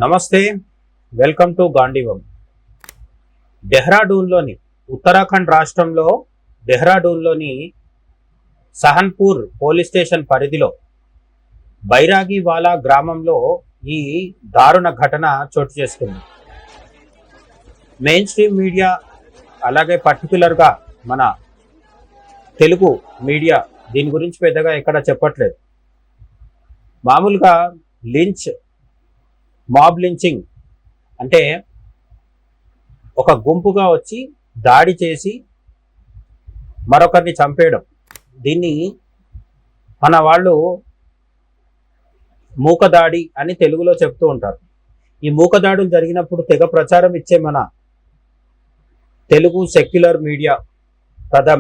నమస్తే, welcome to గాంధీవం. డెహ్రాడూన్లోని ఉత్తరాఖండ్ రాష్ట్రంలో డెహ్రాడూన్లోని సహన్పూర్ పోలీస్ స్టేషన్ పరిధిలో బైరాగివాలా గ్రామంలో ఈ దారుణ ఘటన చోటు చేసుకుంది. మెయిన్ స్ట్రీమ్ మీడియా అలాగే పర్టికులర్గా మన తెలుగు మీడియా దీని గురించి పెద్దగా ఎక్కడ చెప్పట్లేదు. మామూలుగా మాబ్ లించింగ్ అంటే ఒక గుంపుగా వచ్చి దాడి చేసి మరొకరిని చంపేయడం. దీన్ని మన వాళ్ళు మూకదాడి అని తెలుగులో చెప్తూ ఉంటారు. ఈ మూకదాడులు జరిగినప్పుడు తెగ ప్రచారం ఇచ్చే మన Telugu secular media,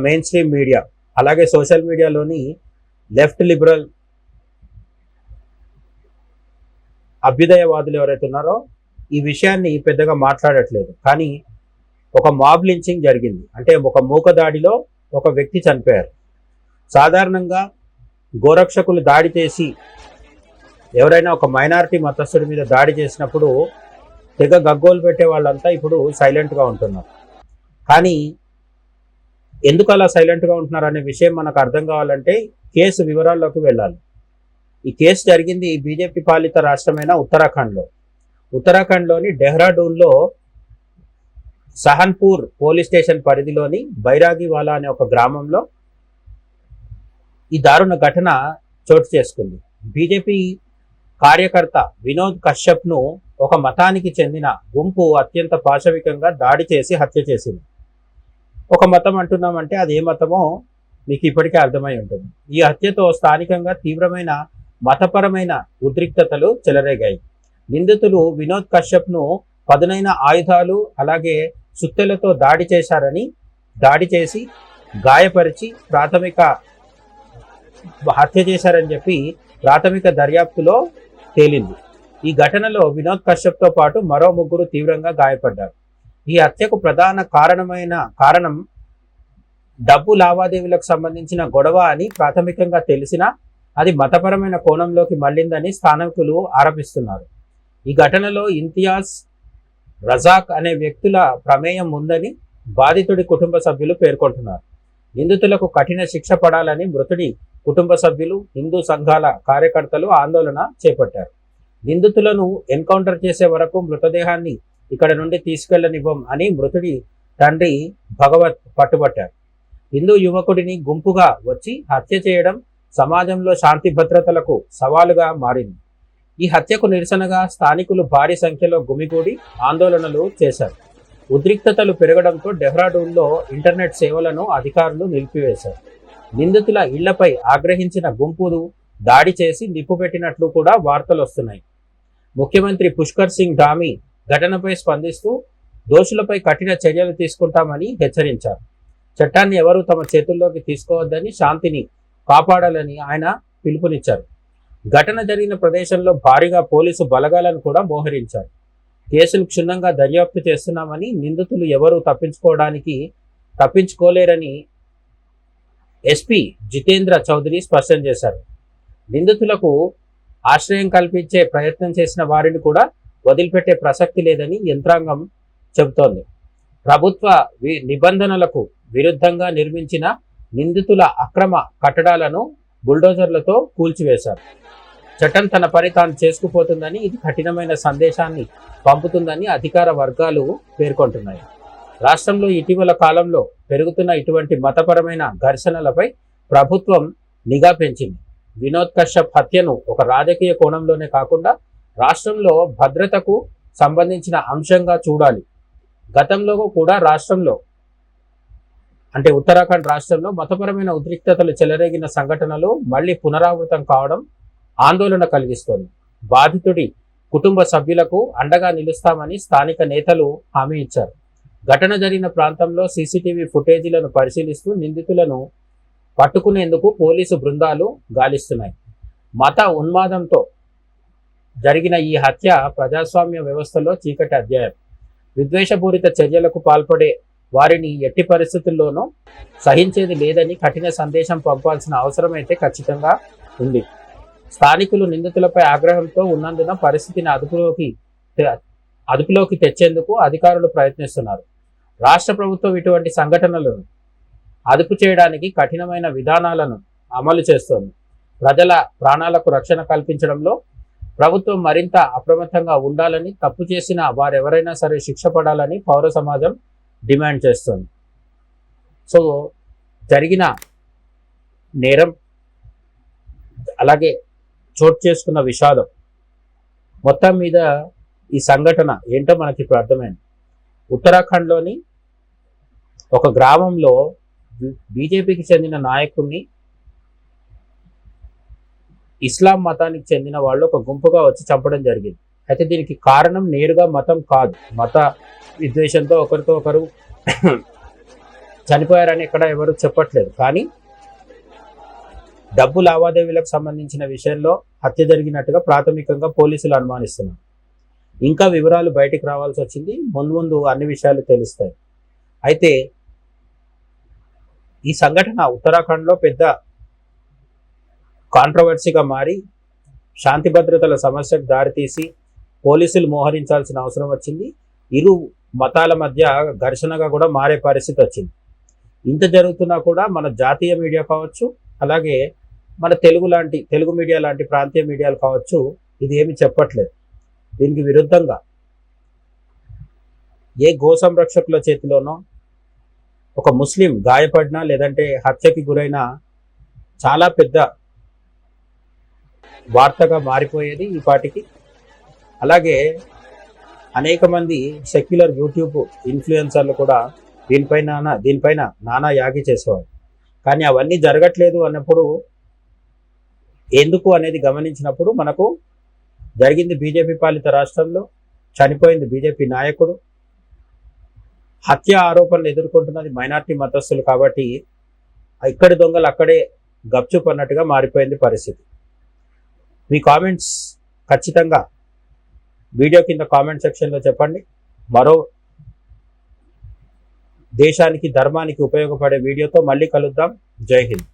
main stream media, అలాగే సోషల్ మీడియాలోని లెఫ్ట్ లిబరల్ అభ్యుదయవాదులు ఎవరైతే ఉన్నారో ఈ విషయాన్ని పెద్దగా మాట్లాడట్లేదు. కానీ ఒక మాబ్ లించింగ్ జరిగింది, అంటే ఒక మూకదాడిలో ఒక వ్యక్తి చనిపోయారు. సాధారణంగా గోరక్షకులు దాడి చేసి ఎవరైనా ఒక మైనారిటీ మతస్థుడి మీద దాడి చేసినప్పుడు తెగ గగ్గోలు పెట్టే వాళ్ళంతా ఇప్పుడు సైలెంట్గా ఉంటున్నారు. కానీ ఎందుకు అలా సైలెంట్గా ఉంటున్నారు అనే విషయం మనకు అర్థం కావాలంటే కేసు వివరాల్లోకి వెళ్ళాలి. ఈ కేసు జరిగింది బీజేపీ పాలిత రాష్ట్రమైన ఉత్తరాఖండ్లోని డెహ్రాడూన్లో సహన్పూర్ పోలీస్ స్టేషన్ పరిధిలోని బైరాగివాలా అనే ఒక గ్రామంలో ఈ దారుణ ఘటన చోటు చేసుకుంది. బీజేపీ కార్యకర్త వినోద్ కశ్యప్ను ఒక మతానికి చెందిన గుంపు అత్యంత పాశవికంగా దాడి చేసి హత్య చేసింది. ఒక మతం అంటున్నామంటే అది ఏ మతమో మీకు ఇప్పటికే అర్థమై ఉంటుంది. ఈ హత్యతో స్థానికంగా తీవ్రమైన మతపరమైన ఉద్రిక్తతలు చెలరేగాయి. నిందితులు వినోద్ కశ్యప్ను పదునైన ఆయుధాలు అలాగే సుత్తెలతో దాడి చేసి గాయపరిచి హత్య చేశారని చెప్పి ప్రాథమిక దర్యాప్తులో తేలింది. ఈ ఘటనలో వినోద్ కశ్యప్తో పాటు మరో ముగ్గురు తీవ్రంగా గాయపడ్డారు. ఈ హత్యకు ప్రధాన కారణం డబ్బు లావాదేవీలకు సంబంధించిన గొడవ అని ప్రాథమికంగా తెలిసినా అది మతపరమైన కోణంలోకి మళ్లిందని స్థానికులు ఆరోపిస్తున్నారు. ఈ ఘటనలో ఇంతియాజ్, రజాక్ అనే వ్యక్తుల ప్రమేయం ఉందని బాధితుడి కుటుంబ సభ్యులు పేర్కొంటున్నారు. నిందితులకు కఠిన శిక్ష పడాలని మృతుడి కుటుంబ సభ్యులు, హిందూ సంఘాల కార్యకర్తలు ఆందోళన చేపట్టారు. నిందితులను ఎన్కౌంటర్ చేసే వరకు మృతదేహాన్ని ఇక్కడ నుండి తీసుకెళ్లనివ్వం అని మృతుడి తండ్రి భగవత్ పట్టుబట్టారు. హిందూ యువకుడిని గుంపుగా వచ్చి హత్య చేయడం సమాజంలో శాంతి భద్రతలకు సవాలుగా మారింది. ఈ హత్యకు నిరసనగా స్థానికులు భారీ సంఖ్యలో గుమిగూడి ఆందోళనలు చేశారు. ఉద్రిక్తతలు పెరగడంతో డెహ్రాడూన్లో ఇంటర్నెట్ సేవలను అధికారులు నిలిపివేశారు. నిందితుల ఇళ్లపై ఆగ్రహించిన గుంపులు దాడి చేసి నిప్పుపెట్టినట్లు కూడా వార్తలు వస్తున్నాయి. ముఖ్యమంత్రి పుష్కర్ సింగ్ ధామీ ఘటనపై స్పందిస్తూ దోషులపై కఠిన చర్యలు తీసుకుంటామని హెచ్చరించారు. చట్టాన్ని ఎవరూ తమ చేతుల్లోకి తీసుకోవద్దని, శాంతిని కాపాడాలని ఆయన పిలుపునిచ్చారు. ఘటన జరిగిన ప్రదేశంలో భారీగా పోలీసు బలగాలను కూడా మోహరించారు. కేసును క్షుణ్ణంగా దర్యాప్తు చేస్తున్నామని, నిందితులు ఎవరూ తప్పించుకోలేరని ఎస్పీ జితేంద్ర చౌదరి స్పష్టం చేశారు. నిందితులకు ఆశ్రయం కల్పించే ప్రయత్నం చేసిన వారిని కూడా వదిలిపెట్టే ప్రసక్తి లేదని యంత్రాంగం చెబుతోంది. ప్రభుత్వ నిబంధనలకు విరుద్ధంగా నిర్మించిన నిందితుల అక్రమ కట్టడాలను బుల్డోజర్లతో కూల్చివేశారు. చట్టం తన పని తాను చేసుకుపోతుందని, ఇది కఠినమైన సందేశాన్ని పంపుతుందని అధికార వర్గాలు పేర్కొంటున్నాయి. రాష్ట్రంలో ఇటీవల కాలంలో పెరుగుతున్న ఇటువంటి మతపరమైన ఘర్షణలపై ప్రభుత్వం నిఘా పెంచింది. వినోద్ కశ్యప్ హత్యను ఒక రాజకీయ కోణంలోనే కాకుండా రాష్ట్రంలో భద్రతకు సంబంధించిన అంశంగా చూడాలి. గతంలో కూడా ఉత్తరాఖండ్ రాష్ట్రంలో మతపరమైన ఉద్రిక్తతలు చెలరేగిన సంఘటనలు మళ్లీ పునరావృతం కావడం ఆందోళన కలిగిస్తోంది. బాధితుడి కుటుంబ సభ్యులకు అండగా నిలుస్తామని స్థానిక నేతలు హామీ ఇచ్చారు. ఘటన జరిగిన ప్రాంతంలో సీసీటీవీ ఫుటేజీలను పరిశీలిస్తూ నిందితులను పట్టుకునేందుకు పోలీసు బృందాలు గాలిస్తున్నాయి. మత ఉన్మాదంతో జరిగిన ఈ హత్య ప్రజాస్వామ్య వ్యవస్థలో చీకటి అధ్యాయం. విద్వేషపూరిత చర్యలకు పాల్పడే వారిని ఎట్టి పరిస్థితుల్లోనూ సహించేది లేదని కఠిన సందేశం పంపాల్సిన అవసరం అయితే ఖచ్చితంగా ఉంది. స్థానికులు నిందితులపై ఆగ్రహంతో ఉన్నందున పరిస్థితిని అదుపులోకి అదుపులోకి తెచ్చేందుకు అధికారులు ప్రయత్నిస్తున్నారు. రాష్ట్ర ప్రభుత్వం ఇటువంటి సంఘటనలను అదుపు చేయడానికి కఠినమైన విధానాలను అమలు చేస్తోంది. ప్రజల ప్రాణాలకు రక్షణ కల్పించడంలో ప్రభుత్వం మరింత అప్రమత్తంగా ఉండాలని, తప్పు చేసిన వారెవరైనా సరే శిక్ష పడాలని పౌర సమాజం డిమాండ్ చేస్తోంది. సో జరిగిన నేరం, అలాగే చోటు చేసుకున్న విషాదం, మొత్తం మీద ఈ సంఘటన ఏంటో మనకి ఇప్పుడు అర్థమైంది. ఉత్తరాఖండ్లోని ఒక గ్రామంలో బీజేపీకి చెందిన నాయకుడిని ఇస్లాం మతానికి చెందిన వాళ్ళు ఒక గుంపుగా వచ్చి చంపడం జరిగింది. అయితే దీనికి కారణం నేరుగా మతం కాదు. మత విద్వేషంతో ఒకరితో ఒకరు చనిపోయారని ఇక్కడ ఎవరు చెప్పట్లేదు. కానీ డబ్బు లావాదేవీలకు సంబంధించిన విషయంలో హత్య జరిగినట్టుగా ప్రాథమికంగా పోలీసులు అనుమానిస్తున్నారు. ఇంకా వివరాలు బయటికి రావాల్సి వచ్చింది. ముందు అన్ని విషయాలు తెలుస్తాయి. అయితే ఈ సంఘటన ఉత్తరాఖండ్లో పెద్ద కాంట్రవర్సీగా మారి శాంతి భద్రతల సమస్యకు దారితీసి పోలీసులు మోహరించాల్సిన అవసరం వచ్చింది. ఇరు మతాల మధ్య ఘర్షణగా కూడా మారే పరిస్థితి వచ్చింది. ఇంత జరుగుతున్నా కూడా మన జాతీయ మీడియా కావచ్చు, అలాగే మన తెలుగు మీడియా లాంటి ప్రాంతీయ మీడియాలు కావచ్చు, ఇది ఏమి చెప్పట్లేదు. దీనికి విరుద్ధంగా ఏ గో సంరక్షకుల చేతిలోనో ఒక ముస్లిం గాయపడినా లేదంటే హత్యకి గురైన చాలా పెద్ద వార్తగా మారిపోయేది ఈ పాటికి. అలాగే అనేక మంది సెక్యులర్ యూట్యూబ్ ఇన్ఫ్లుయెన్సర్లు కూడా దీనిపైన నానా యాగి చేసేవారు. కానీ అవన్నీ జరగట్లేదు అన్నప్పుడు, ఎందుకు అనేది గమనించినప్పుడు మనకు జరిగింది బీజేపీ పాలిత రాష్ట్రంలో, చనిపోయింది బీజేపీ నాయకుడు, హత్య ఆరోపణలు ఎదుర్కొంటున్నది మైనార్టీ మతస్థులు. కాబట్టి ఇక్కడి దొంగలు అక్కడే గప్చుప్ అన్నట్టుగా మారిపోయింది పరిస్థితి. మీ కామెంట్స్ ఖచ్చితంగా వీడియో కింద కామెంట్ సెక్షన్లో చెప్పండి. మరో దేశానికి, ధర్మానికి ఉపయోగపడే వీడియోతో మళ్ళీ కలుద్దాం. జై హింద్.